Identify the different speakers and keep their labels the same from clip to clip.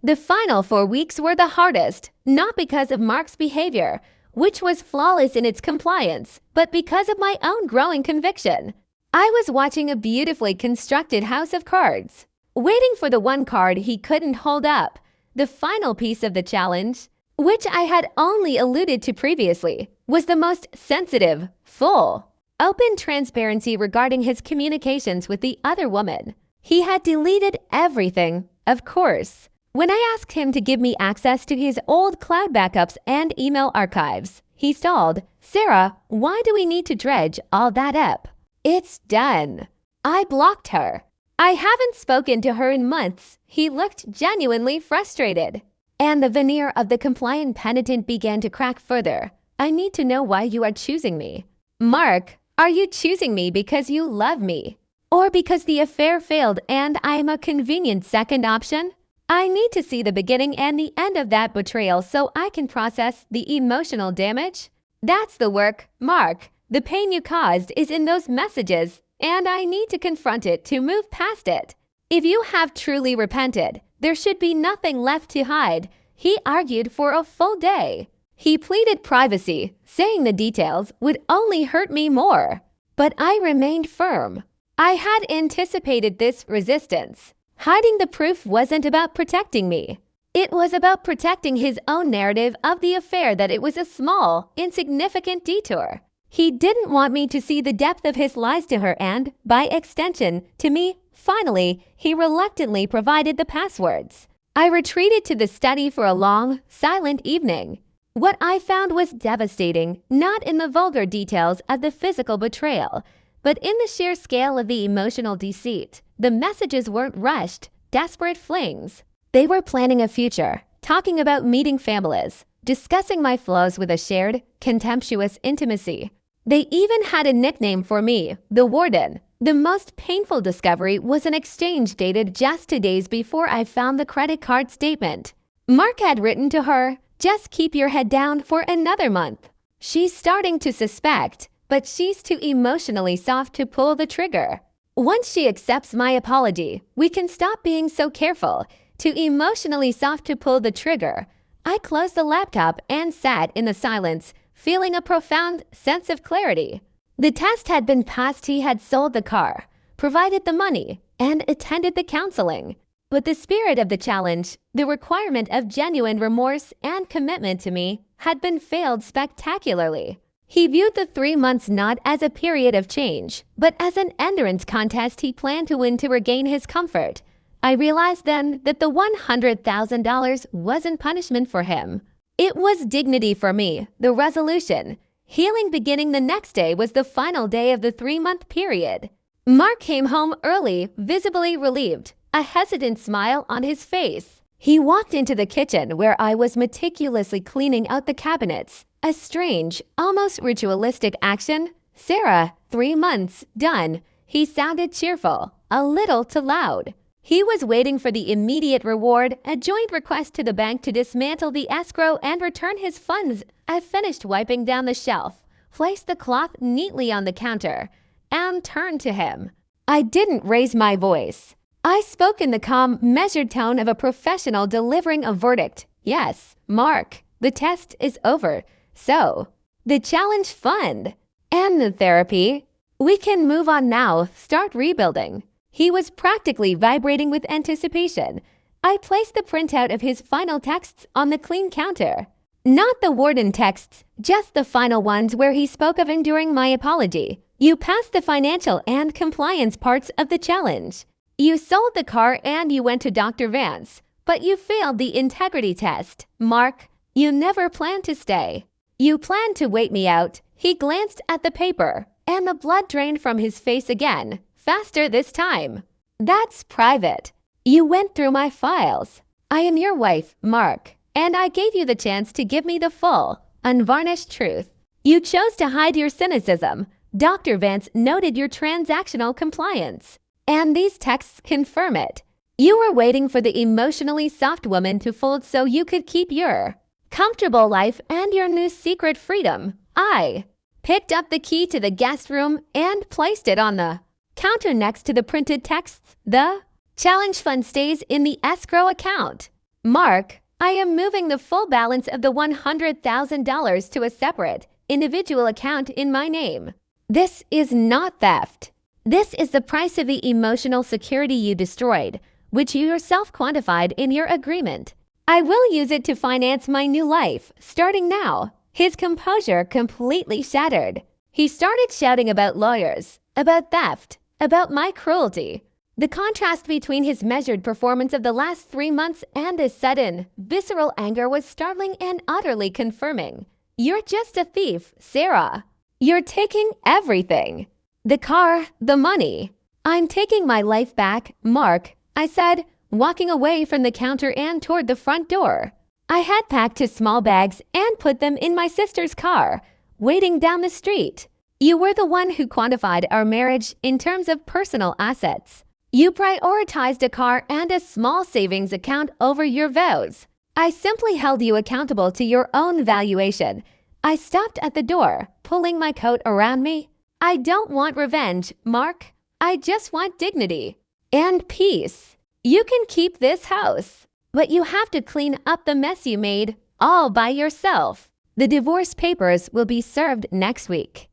Speaker 1: The final 4 weeks were the hardest, not because of Mark's behavior, which was flawless in its compliance, but because of my own growing conviction. I was watching a beautifully constructed house of cards, waiting for the one card he couldn't hold up, the final piece of the challenge, which I had only alluded to previously, was the most sensitive, full, open transparency regarding his communications with the other woman. He had deleted everything, of course. When I asked him to give me access to his old cloud backups and email archives, he stalled. "Sarah, why do we need to dredge all that up? It's done." I blocked her. I haven't spoken to her in months. He looked genuinely frustrated. And the veneer of the compliant penitent began to crack further. "I need to know why you are choosing me." "Mark, are you choosing me because you love me? Or because the affair failed and I'm a convenient second option? I need to see the beginning and the end of that betrayal so I can process the emotional damage. That's the work, Mark. The pain you caused is in those messages, and I need to confront it to move past it. If you have truly repented, there should be nothing left to hide." He argued for a full day. He pleaded privacy, saying the details would only hurt me more. But I remained firm. I had anticipated this resistance. Hiding the proof wasn't about protecting me. It was about protecting his own narrative of the affair, that it was a small, insignificant detour. He didn't want me to see the depth of his lies to her and, by extension, to me. Finally, he reluctantly provided the passwords. I retreated to the study for a long, silent evening. What I found was devastating, not in the vulgar details of the physical betrayal, but in the sheer scale of the emotional deceit. The messages weren't rushed, desperate flings. They were planning a future, talking about meeting families, discussing my flaws with a shared, contemptuous intimacy. They even had a nickname for me, the Warden. The most painful discovery was an exchange dated just 2 days before I found the credit card statement. Mark had written to her, "Just keep your head down for another month." She's starting to suspect, but she's too emotionally soft to pull the trigger. Once she accepts my apology, we can stop being so careful. Too emotionally soft to pull the trigger. I closed the laptop and sat in the silence, feeling a profound sense of clarity. The test had been passed. He had sold the car, provided the money, and attended the counseling. But the spirit of the challenge, the requirement of genuine remorse and commitment to me, had been failed spectacularly. He viewed the 3 months not as a period of change, but as an endurance contest he planned to win to regain his comfort. I realized then that the $100,000 wasn't punishment for him. It was dignity for me, the resolution. Healing beginning the next day was the final day of the 3-month period. Mark came home early, visibly relieved, a hesitant smile on his face. He walked into the kitchen where I was meticulously cleaning out the cabinets. A strange, almost ritualistic action. "Sarah, 3 months, done." He sounded cheerful, a little too loud. He was waiting for the immediate reward, a joint request to the bank to dismantle the escrow and return his funds. I finished wiping down the shelf, placed the cloth neatly on the counter, and turned to him. I didn't raise my voice. I spoke in the calm, measured tone of a professional delivering a verdict. "Yes, Mark, the test is over. So, the challenge fund and the therapy. We can move on now, start rebuilding." He was practically vibrating with anticipation. I placed the printout of his final texts on the clean counter. Not the Warden texts, just the final ones where he spoke of enduring my apology. "You passed the financial and compliance parts of the challenge. You sold the car and you went to Dr. Vance, but you failed the integrity test. Mark, you never planned to stay. You planned to wait me out." He glanced at the paper, and the blood drained from his face again, faster this time. "That's private. You went through my files. I am your wife, Mark, and I gave you the chance to give me the full, unvarnished truth. You chose to hide your cynicism. Dr. Vance noted your transactional compliance, and these texts confirm it. You were waiting for the emotionally soft woman to fold so you could keep your comfortable life and your new secret freedom. I picked up the key to the guest room and placed it on the counter next to the printed texts. The challenge fund stays in the escrow account. Mark, I am moving the full balance of the $100,000 to a separate, individual account in my name. This is not theft. This is the price of the emotional security you destroyed, which you yourself quantified in your agreement. I will use it to finance my new life, starting now. His composure completely shattered. He started shouting about lawyers, about theft, about my cruelty. The contrast between his measured performance of the last 3 months and his sudden, visceral anger was startling and utterly confirming. You're just a thief, Sarah. You're taking everything. The car, the money. I'm taking my life back, Mark, I said, walking away from the counter and toward the front door. I had packed his small bags and put them in my sister's car, waiting down the street. You were the one who quantified our marriage in terms of personal assets. You prioritized a car and a small savings account over your vows. I simply held you accountable to your own valuation. I stopped at the door, pulling my coat around me. I don't want revenge, Mark. I just want dignity and peace. You can keep this house, but you have to clean up the mess you made all by yourself. The divorce papers will be served next week.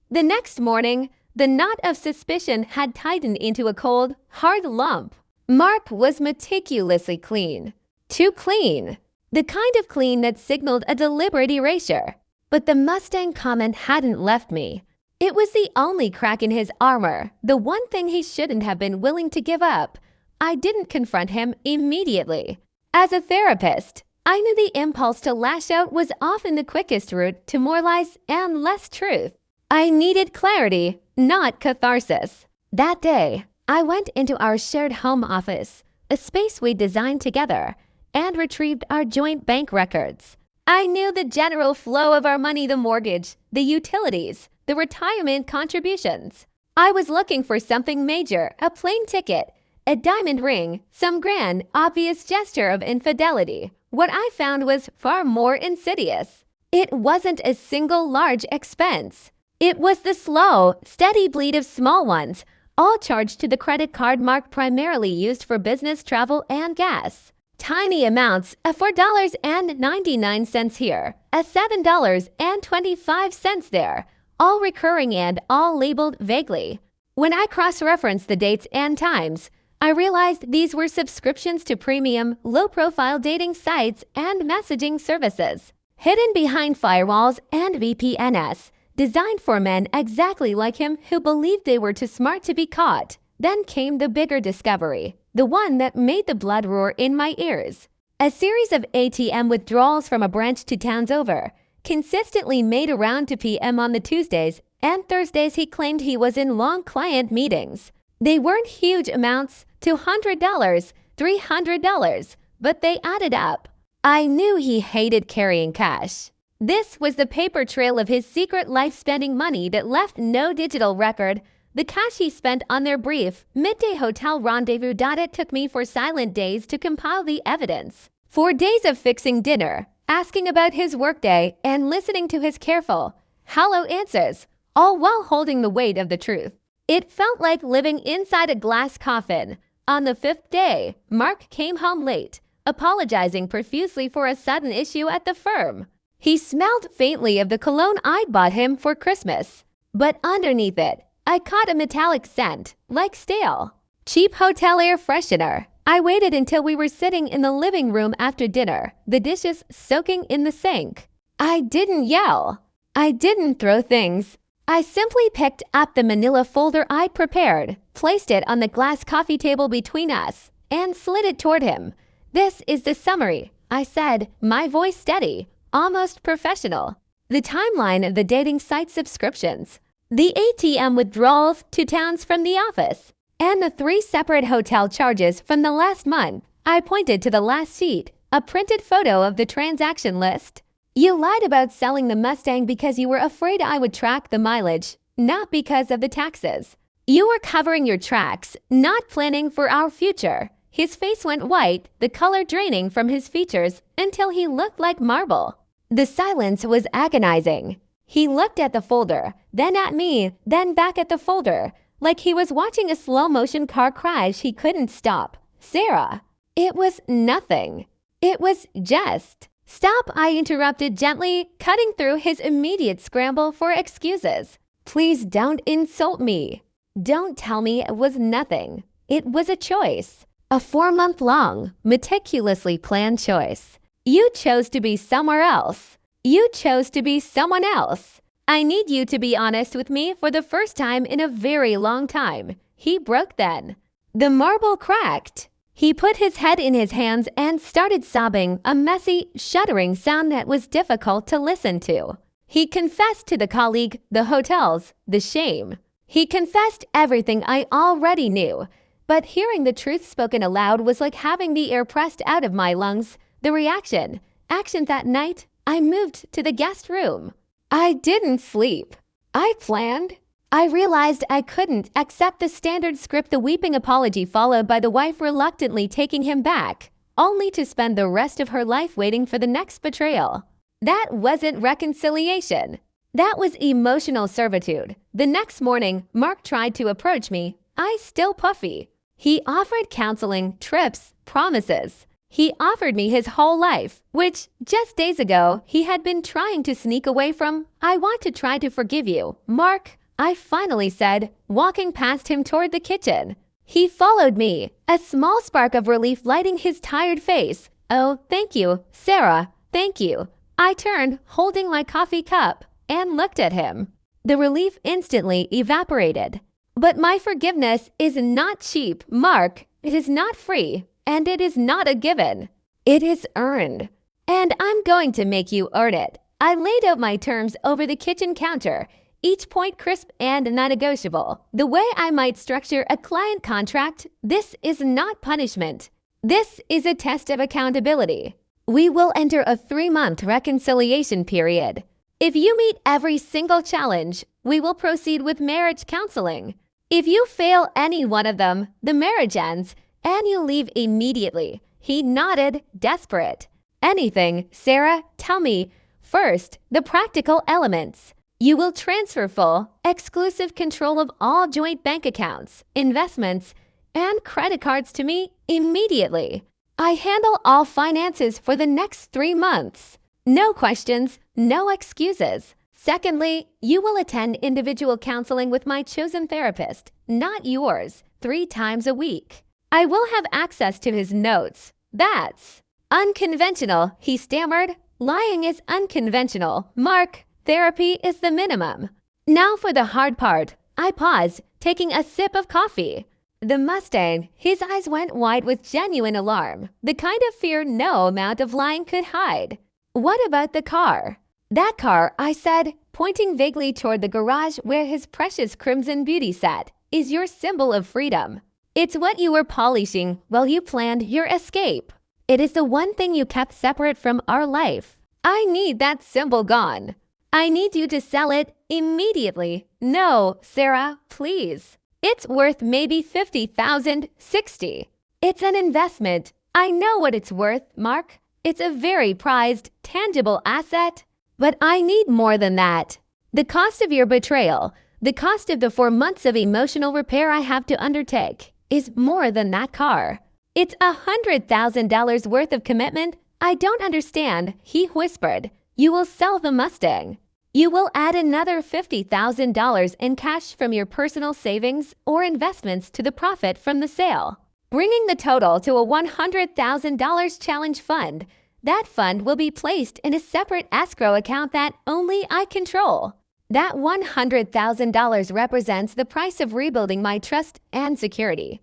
Speaker 1: The next morning, the knot of suspicion had tightened into a cold, hard lump. Mark was meticulously clean. Too clean. The kind of clean that signaled a deliberate erasure. But the Mustang comment hadn't left me. It was the only crack in his armor, the one thing he shouldn't have been willing to give up. I didn't confront him immediately. As a therapist, I knew the impulse to lash out was often the quickest route to more lies and less truth. I needed clarity, not catharsis. That day, I went into our shared home office, a space we designed together, and retrieved our joint bank records. I knew the general flow of our money, the mortgage, the utilities, the retirement contributions. I was looking for something major, a plane ticket, a diamond ring, some grand, obvious gesture of infidelity. What I found was far more insidious. It wasn't a single large expense. It was the slow, steady bleed of small ones, all charged to the credit card Mark primarily used for business travel and gas. Tiny amounts, a $4.99 here, a $7.25 there, all recurring and all labeled vaguely. When I cross-referenced the dates and times, I realized these were subscriptions to premium, low-profile dating sites and messaging services, hidden behind firewalls and VPNs, designed for men exactly like him who believed they were too smart to be caught. Then came the bigger discovery, the one that made the blood roar in my ears. A series of ATM withdrawals from a branch 2 towns over, consistently made around to PM on the Tuesdays and Thursdays he claimed he was in long client meetings. They weren't huge amounts, $200, $300, but they added up. I knew he hated carrying cash. This was the paper trail of his secret life-spending money that left no digital record. The cash he spent on their brief midday hotel rendezvous. It took me 4 silent days to compile the evidence. 4 days of fixing dinner, asking about his workday, and listening to his careful, hollow answers, all while holding the weight of the truth. It felt like living inside a glass coffin. On the 5th day, Mark came home late, apologizing profusely for a sudden issue at the firm. He smelled faintly of the cologne I'd bought him for Christmas, but underneath it, I caught a metallic scent, like stale, cheap hotel air freshener. I waited until we were sitting in the living room after dinner, the dishes soaking in the sink. I didn't yell. I didn't throw things. I simply picked up the manila folder I'd prepared, placed it on the glass coffee table between us, and slid it toward him. "This is the summary," I said, my voice steady, almost professional. The timeline of the dating site subscriptions, the ATM withdrawals to towns from the office, and the 3 separate hotel charges from the last month. I pointed to the last sheet, a printed photo of the transaction list. "You lied about selling the Mustang because you were afraid I would track the mileage, not because of the taxes. You were covering your tracks, not planning for our future." His face went white, the color draining from his features until he looked like marble. The silence was agonizing. He looked at the folder, then at me, then back at the folder, like he was watching a slow-motion car crash he couldn't stop. "Sarah." It was nothing. It was just. Stop, I interrupted gently, cutting through his immediate scramble for excuses. Please don't insult me. Don't tell me it was nothing. It was a choice. A 4-month-long, meticulously planned choice. You chose to be somewhere else. You chose to be someone else. I need you to be honest with me for the first time in a very long time. He broke then. The marble cracked. He put his head in his hands and started sobbing, a messy, shuddering sound that was difficult to listen to. He confessed to the colleague, the hotels, the shame. He confessed everything I already knew. But hearing the truth spoken aloud was like having the air pressed out of my lungs. The action that night, I moved to the guest room. I didn't sleep. I planned. I realized I couldn't accept the standard script, the weeping apology followed by the wife reluctantly taking him back, only to spend the rest of her life waiting for the next betrayal. That wasn't reconciliation. That was emotional servitude. The next morning, Mark tried to approach me, I still puffy. He offered counseling, trips, promises. He offered me his whole life, which just days ago he had been trying to sneak away from. I want to try to forgive you, Mark, I finally said, walking past him toward the kitchen. He followed me, a small spark of relief lighting his tired face. Oh, thank you, Sarah, thank you. I turned, holding my coffee cup, and looked at him. The relief instantly evaporated. But my forgiveness is not cheap, Mark. It is not free, and it is not a given. It is earned. And I'm going to make you earn it. I laid out my terms over the kitchen counter, each point crisp and non-negotiable. The way I might structure a client contract, this is not punishment. This is a test of accountability. We will enter a 3-month reconciliation period. If you meet every single challenge, we will proceed with marriage counseling. If you fail any one of them, the marriage ends and you leave immediately. He nodded, desperate. Anything, Sarah, tell me. First, the practical elements. You will transfer full, exclusive control of all joint bank accounts, investments, and credit cards to me immediately. I handle all finances for the next 3 months. No questions, no excuses. Secondly, you will attend individual counseling with my chosen therapist, not yours, 3 times a week. I will have access to his notes. That's unconventional, he stammered. Lying is unconventional, Mark. Therapy is the minimum. Now for the hard part. I paused, taking a sip of coffee. The Mustang, his eyes went wide with genuine alarm, the kind of fear no amount of lying could hide. What about the car? That car, I said, pointing vaguely toward the garage where his precious crimson beauty sat, is your symbol of freedom. It's what you were polishing while you planned your escape. It is the one thing you kept separate from our life. I need that symbol gone. I need you to sell it immediately. No, Sarah, please. It's worth maybe 50,000, 60. It's an investment. I know what it's worth, Mark. It's a very prized, tangible asset. But I need more than that. The cost of your betrayal, the cost of the 4 months of emotional repair I have to undertake, is more than that car. It's $100,000 worth of commitment. I don't understand, he whispered. You will sell the Mustang. You will add another $50,000 in cash from your personal savings or investments to the profit from the sale, bringing the total to a $100,000 challenge fund. That fund will be placed in a separate escrow account that only I control. That $100,000 represents the price of rebuilding my trust and security.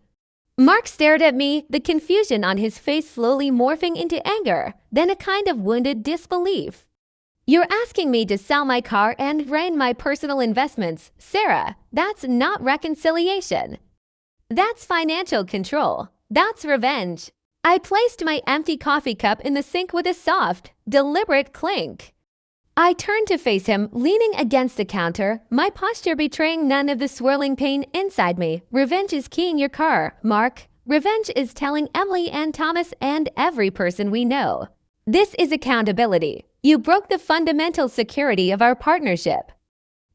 Speaker 1: Mark stared at me, the confusion on his face slowly morphing into anger, then a kind of wounded disbelief. You're asking me to sell my car and drain my personal investments. Sarah, that's not reconciliation. That's financial control. That's revenge. I placed my empty coffee cup in the sink with a soft, deliberate clink. I turned to face him, leaning against the counter, my posture betraying none of the swirling pain inside me. Revenge is keying your car, Mark. Revenge is telling Emily and Thomas and every person we know. This is accountability. You broke the fundamental security of our partnership.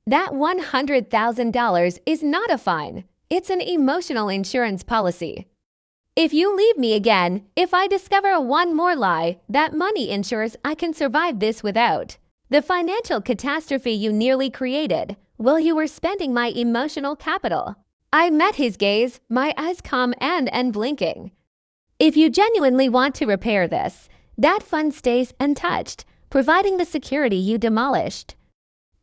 Speaker 1: That $100,000 is not a fine. It's an emotional insurance policy. If you leave me again, if I discover one more lie, that money ensures I can survive this without the financial catastrophe you nearly created while you were spending my emotional capital. I met his gaze, my eyes calm and unblinking. If you genuinely want to repair this, that fund stays untouched, providing the security you demolished.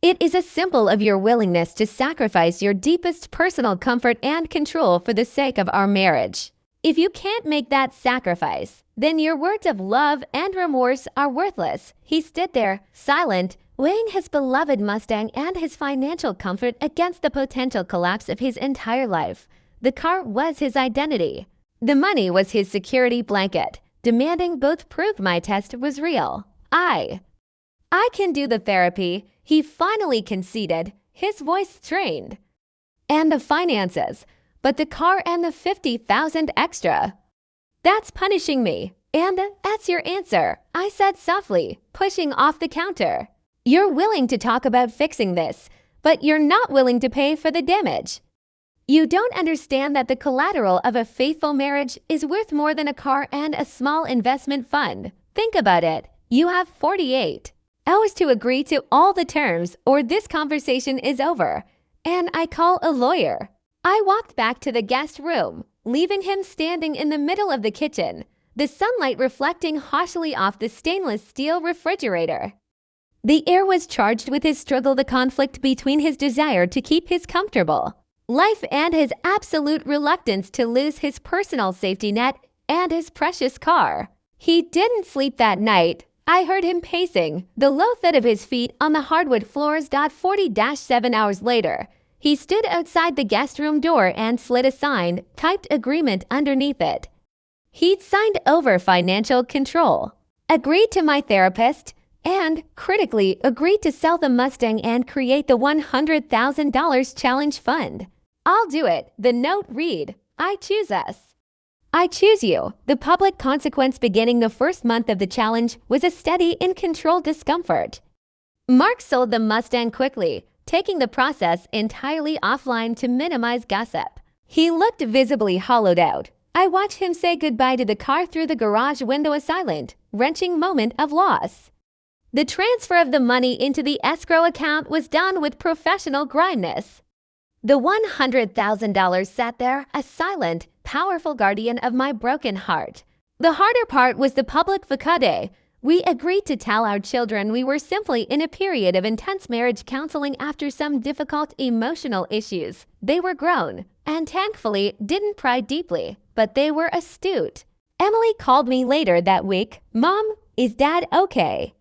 Speaker 1: It is a symbol of your willingness to sacrifice your deepest personal comfort and control for the sake of our marriage. If you can't make that sacrifice, then your words of love and remorse are worthless. He stood there, silent, weighing his beloved Mustang and his financial comfort against the potential collapse of his entire life. The car was his identity. The money was his security blanket. Demanding both proved my test was real. I can do the therapy, he finally conceded, his voice strained. And the finances. But the car and the $50,000 extra. That's punishing me. And that's your answer, I said softly, pushing off the counter. You're willing to talk about fixing this, but you're not willing to pay for the damage. You don't understand that the collateral of a faithful marriage is worth more than a car and a small investment fund. Think about it. You have 48 hours to agree to all the terms or this conversation is over. And I call a lawyer. I walked back to the guest room, leaving him standing in the middle of the kitchen, the sunlight reflecting harshly off the stainless steel refrigerator. The air was charged with his struggle, the conflict between his desire to keep his comfortable life and his absolute reluctance to lose his personal safety net and his precious car. He didn't sleep that night. I heard him pacing, the low thud of his feet on the hardwood floors. 40-7 hours later, he stood outside the guest room door and slid a signed, typed agreement underneath it. He'd signed over financial control, agreed to my therapist, and, critically, agreed to sell the Mustang and create the $100,000 challenge fund. I'll do it, the note read. I choose us. I choose you. The public consequence beginning the first month of the challenge was a steady and controlled discomfort. Mark sold the Mustang quickly, taking the process entirely offline to minimize gossip. He looked visibly hollowed out. I watched him say goodbye to the car through the garage window, a silent, wrenching moment of loss. The transfer of the money into the escrow account was done with professional grimness. The $100,000 sat there, a silent, powerful guardian of my broken heart. The harder part was the public facade. We agreed to tell our children we were simply in a period of intense marriage counseling after some difficult emotional issues. They were grown, and thankfully didn't pry deeply, but they were astute. Emily called me later that week. Mom, is Dad okay?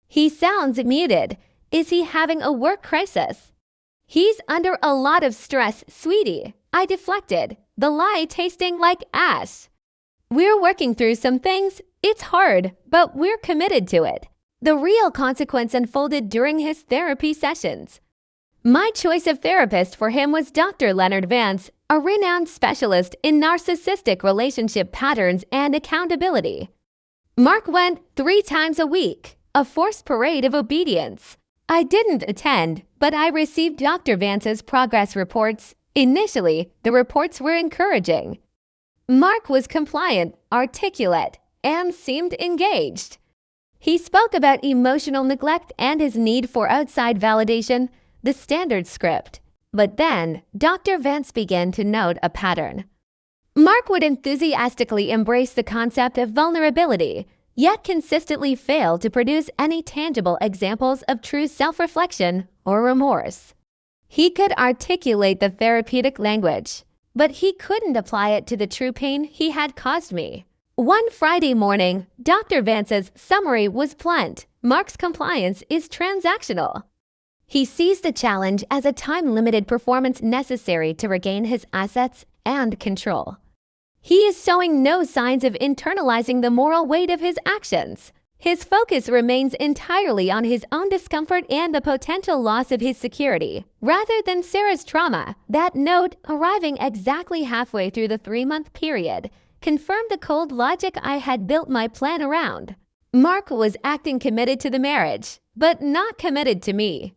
Speaker 1: He sounds muted. Is he having a work crisis? He's under a lot of stress, sweetie. I deflected, the lie tasting like ash. We're working through some things. It's hard, but we're committed to it. The real consequence unfolded during his therapy sessions. My choice of therapist for him was Dr. Leonard Vance, a renowned specialist in narcissistic relationship patterns and accountability. Mark went 3 times a week, a forced parade of obedience. I didn't attend, but I received Dr. Vance's progress reports. Initially, the reports were encouraging. Mark was compliant, articulate, and seemed engaged. He spoke about emotional neglect and his need for outside validation, the standard script. But then, Dr. Vance began to note a pattern. Mark would enthusiastically embrace the concept of vulnerability, yet consistently fail to produce any tangible examples of true self-reflection or remorse. He could articulate the therapeutic language, but he couldn't apply it to the true pain he had caused me. One Friday morning, Dr. Vance's summary was blunt. Mark's compliance is transactional. He sees the challenge as a time-limited performance necessary to regain his assets and control. He is showing no signs of internalizing the moral weight of his actions. His focus remains entirely on his own discomfort and the potential loss of his security, rather than Sarah's trauma. That note, arriving exactly halfway through the 3-month period, confirmed the cold logic I had built my plan around. Mark was acting committed to the marriage, but not committed to me.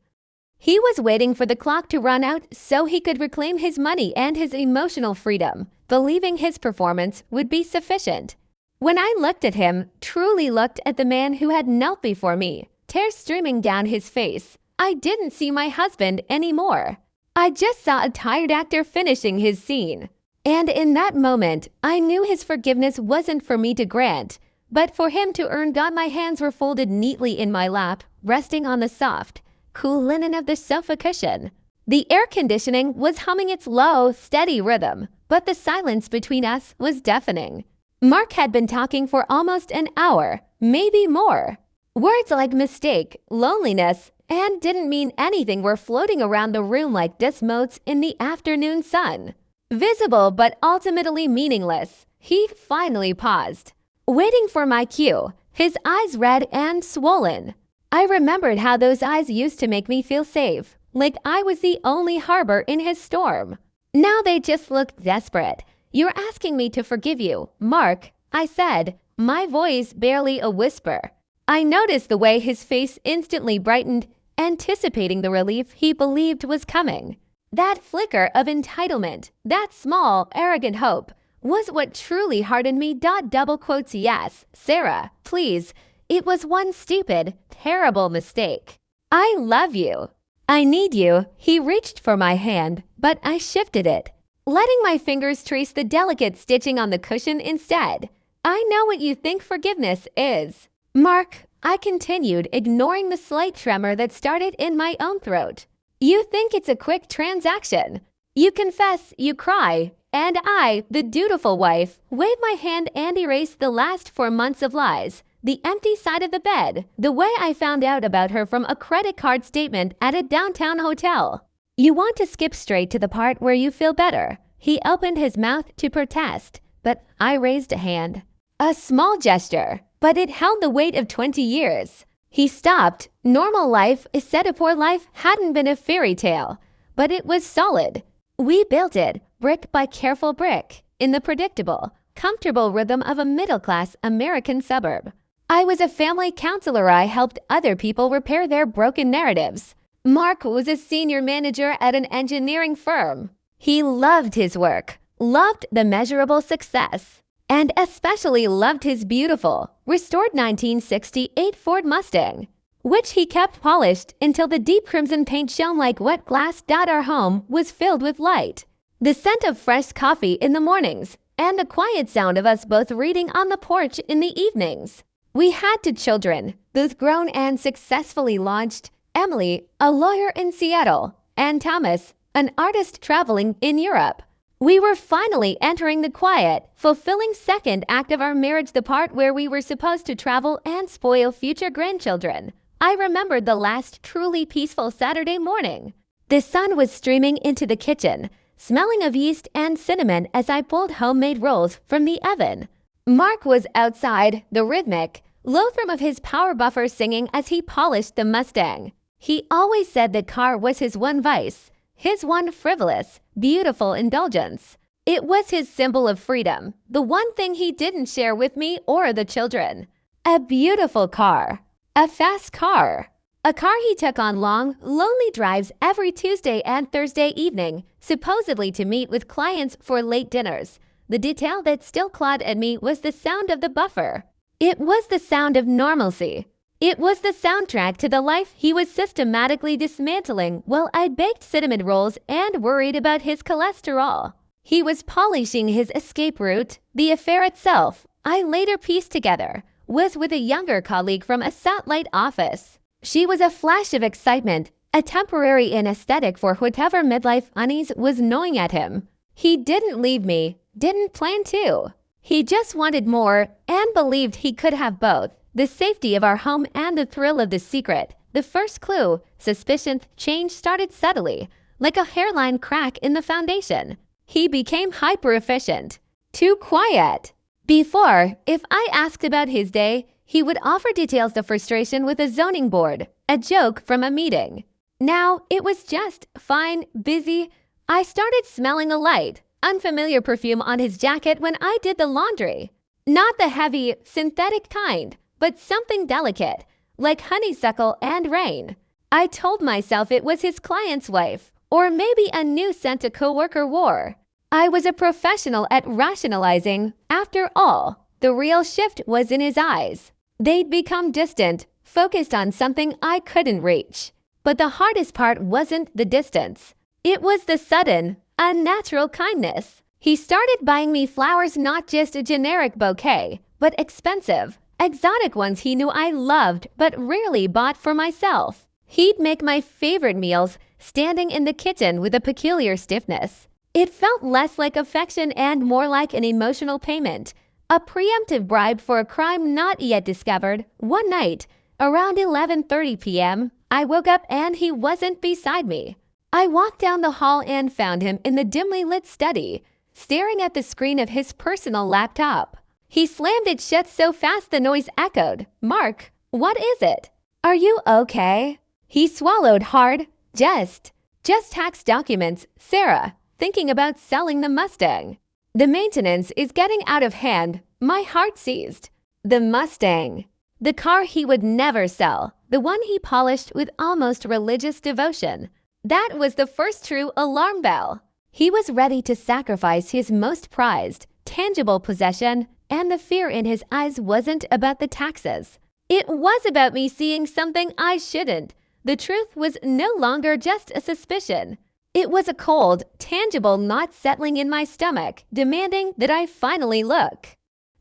Speaker 1: He was waiting for the clock to run out so he could reclaim his money and his emotional freedom, believing his performance would be sufficient. When I looked at him, truly looked at the man who had knelt before me, tears streaming down his face, I didn't see my husband anymore. I just saw a tired actor finishing his scene. And in that moment, I knew his forgiveness wasn't for me to grant, but for him to earn. My hands were folded neatly in my lap, resting on the soft, cool linen of the sofa cushion. The air conditioning was humming its low, steady rhythm, but the silence between us was deafening. Mark had been talking for almost an hour, maybe more. Words like mistake, loneliness, and didn't mean anything were floating around the room like dust motes in the afternoon sun. Visible but ultimately meaningless, he finally paused, waiting for my cue, his eyes red and swollen. I remembered how those eyes used to make me feel safe, like I was the only harbor in his storm. Now they just looked desperate. "You're asking me to forgive you, Mark," I said, my voice barely a whisper. I noticed the way his face instantly brightened, anticipating the relief he believed was coming. That flicker of entitlement, that small, arrogant hope, was what truly hardened me. Double quotes, yes, Sarah, please. It was one stupid, terrible mistake. I love you. I need you. He reached for my hand, but I shifted it, letting my fingers trace the delicate stitching on the cushion instead. "I know what you think forgiveness is, Mark," I continued, ignoring the slight tremor that started in my own throat. "You think it's a quick transaction. You confess, you cry, and I, the dutiful wife, wave my hand and erase the last 4 months of lies, the empty side of the bed, the way I found out about her from a credit card statement at a downtown hotel. You want to skip straight to the part where you feel better." He opened his mouth to protest, but I raised a hand. A small gesture, but it held the weight of 20 years. He stopped. Normal life, Isidapur life, hadn't been a fairy tale, but it was solid. We built it, brick by careful brick, in the predictable, comfortable rhythm of a middle-class American suburb. I was a family counselor. I helped other people repair their broken narratives. Mark was a senior manager at an engineering firm. He loved his work, loved the measurable success, and especially loved his beautiful, restored 1968 Ford Mustang, which he kept polished until the deep crimson paint shone like wet glass. Our home was filled with light, the scent of fresh coffee in the mornings, and the quiet sound of us both reading on the porch in the evenings. We had 2 children, both grown and successfully launched: Emily, a lawyer in Seattle, and Thomas, an artist traveling in Europe. We were finally entering the quiet, fulfilling second act of our marriage, the part where we were supposed to travel and spoil future grandchildren. I remembered the last truly peaceful Saturday morning. The sun was streaming into the kitchen, smelling of yeast and cinnamon as I pulled homemade rolls from the oven. Mark was outside, the rhythmic, low thrum of his power buffer singing as he polished the Mustang. He always said the car was his one vice, his one frivolous, beautiful indulgence. It was his symbol of freedom, the one thing he didn't share with me or the children. A beautiful car. A fast car. A car he took on long, lonely drives every Tuesday and Thursday evening, supposedly to meet with clients for late dinners. The detail that still clawed at me was the sound of the buffer. It was the sound of normalcy. It was the soundtrack to the life he was systematically dismantling while I baked cinnamon rolls and worried about his cholesterol. He was polishing his escape route. The affair itself, I later pieced together, was with a younger colleague from a satellite office. She was a flash of excitement, a temporary anesthetic for whatever midlife unease was gnawing at him. He didn't leave me, didn't plan to. He just wanted more and believed he could have both. The safety of our home and the thrill of the secret. The first clue, suspicion, change started subtly, like a hairline crack in the foundation. He became hyper-efficient. Too quiet. Before, if I asked about his day, he would offer details of frustration with a zoning board, a joke from a meeting. Now, it was just fine, busy. I started smelling a light, unfamiliar perfume on his jacket when I did the laundry. Not the heavy, synthetic kind, but something delicate, like honeysuckle and rain. I told myself it was his client's wife, or maybe a new scent a coworker wore. I was a professional at rationalizing. After all, the real shift was in his eyes. They'd become distant, focused on something I couldn't reach. But the hardest part wasn't the distance. It was the sudden, unnatural kindness. He started buying me flowers, not just a generic bouquet, but expensive, exotic ones he knew I loved but rarely bought for myself. He'd make my favorite meals, standing in the kitchen with a peculiar stiffness. It felt less like affection and more like an emotional payment, a preemptive bribe for a crime not yet discovered. One night, around 11:30 p.m., I woke up and he wasn't beside me. I walked down the hall and found him in the dimly lit study, staring at the screen of his personal laptop. He slammed it shut so fast the noise echoed. "Mark, what is it? Are you okay?" He swallowed hard. Just tax documents, Sarah, thinking about selling the Mustang. The maintenance is getting out of hand. My heart seized. The Mustang. The car he would never sell. The one he polished with almost religious devotion. That was the first true alarm bell. He was ready to sacrifice his most prized, tangible possession, and the fear in his eyes wasn't about the taxes. It was about me seeing something I shouldn't. The truth was no longer just a suspicion. It was a cold, tangible knot settling in my stomach, demanding that I finally look.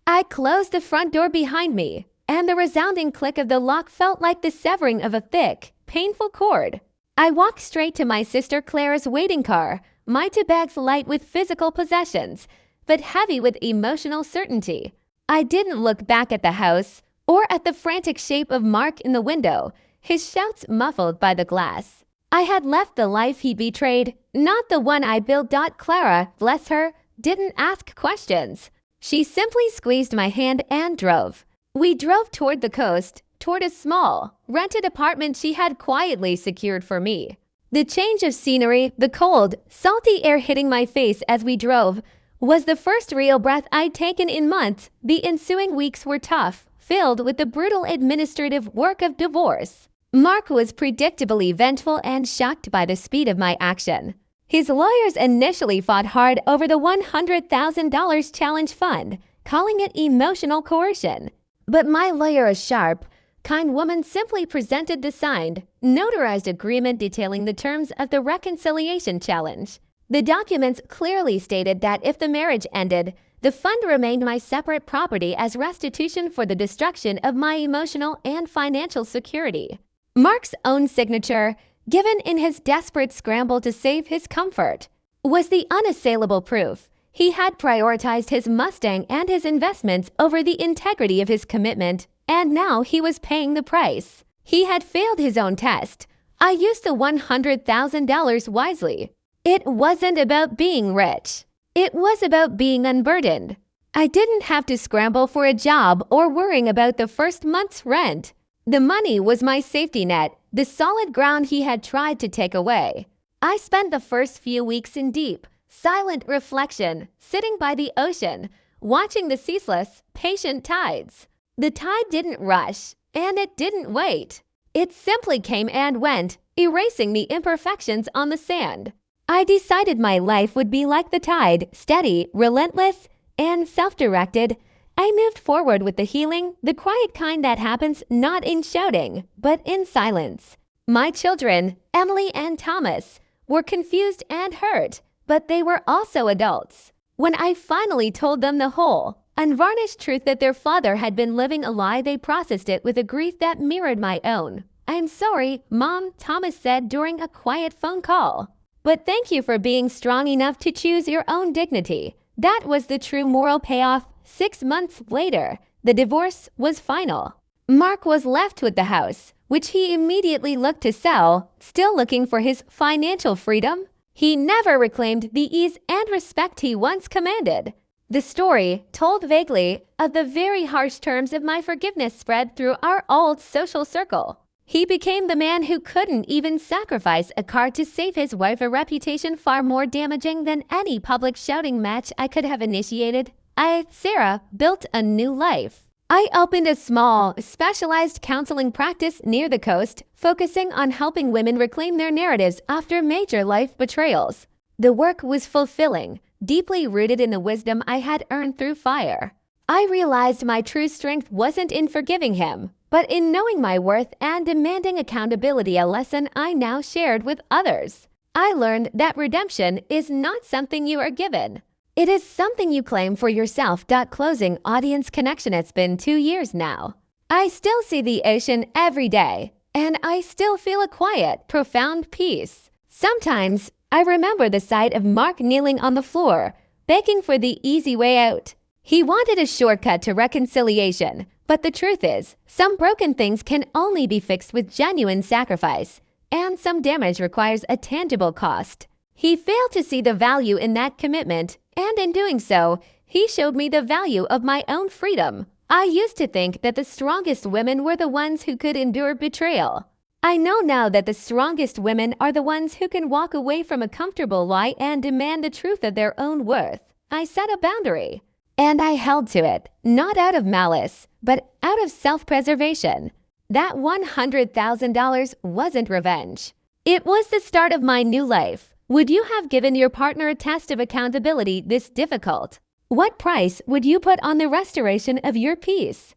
Speaker 1: I closed the front door behind me, and the resounding click of the lock felt like the severing of a thick, painful cord. I walked straight to my sister Clara's waiting car, my two bags light with physical possessions, but heavy with emotional certainty. I didn't look back at the house, or at the frantic shape of Mark in the window, his shouts muffled by the glass. I had left the life he betrayed, not the one I built. Clara, bless her, didn't ask questions. She simply squeezed my hand and drove. We drove toward the coast, toward a small, rented apartment she had quietly secured for me. The change of scenery, the cold, salty air hitting my face as we drove, was the first real breath I'd taken in months. The ensuing weeks were tough, filled with the brutal administrative work of divorce. Mark was predictably vengeful and shocked by the speed of my action. His lawyers initially fought hard over the $100,000 challenge fund, calling it emotional coercion. But my lawyer, a sharp, kind woman, simply presented the signed, notarized agreement detailing the terms of the reconciliation challenge. The documents clearly stated that if the marriage ended, the fund remained my separate property as restitution for the destruction of my emotional and financial security. Mark's own signature, given in his desperate scramble to save his comfort, was the unassailable proof. He had prioritized his Mustang and his investments over the integrity of his commitment, and now he was paying the price. He had failed his own test. I used the $100,000 wisely. It wasn't about being rich. It was about being unburdened. I didn't have to scramble for a job or worrying about the first month's rent. The money was my safety net, the solid ground he had tried to take away. I spent the first few weeks in deep, silent reflection, sitting by the ocean, watching the ceaseless, patient tides. The tide didn't rush, and it didn't wait. It simply came and went, erasing the imperfections on the sand. I decided my life would be like the tide, steady, relentless, and self-directed. I moved forward with the healing, the quiet kind that happens not in shouting, but in silence. My children, Emily and Thomas, were confused and hurt, but they were also adults. When I finally told them the whole, unvarnished truth that their father had been living a lie, they processed it with a grief that mirrored my own. "I'm sorry, Mom," Thomas said during a quiet phone call. "But thank you for being strong enough to choose your own dignity." That was the true moral payoff. 6 months later, the divorce was final. Mark was left with the house, which he immediately looked to sell, still looking for his financial freedom. He never reclaimed the ease and respect he once commanded. The story, told vaguely, of the very harsh terms of my forgiveness spread through our old social circle. He became the man who couldn't even sacrifice a car to save his wife, a reputation far more damaging than any public shouting match I could have initiated. Sarah, built a new life. I opened a small, specialized counseling practice near the coast, focusing on helping women reclaim their narratives after major life betrayals. The work was fulfilling, deeply rooted in the wisdom I had earned through fire. I realized my true strength wasn't in forgiving him, but in knowing my worth and demanding accountability, a lesson I now shared with others. I learned that redemption is not something you are given. It is something you claim for yourself. Closing audience connection. It's been 2 years now. I still see the ocean every day, and I still feel a quiet, profound peace. Sometimes I remember the sight of Mark kneeling on the floor, begging for the easy way out. He wanted a shortcut to reconciliation, but the truth is, some broken things can only be fixed with genuine sacrifice, and some damage requires a tangible cost. He failed to see the value in that commitment, and in doing so, he showed me the value of my own freedom. I used to think that the strongest women were the ones who could endure betrayal. I know now that the strongest women are the ones who can walk away from a comfortable lie and demand the truth of their own worth. I set a boundary, and I held to it, not out of malice, but out of self-preservation. That $100,000 wasn't revenge. It was the start of my new life. Would you have given your partner a test of accountability this difficult? What price would you put on the restoration of your peace?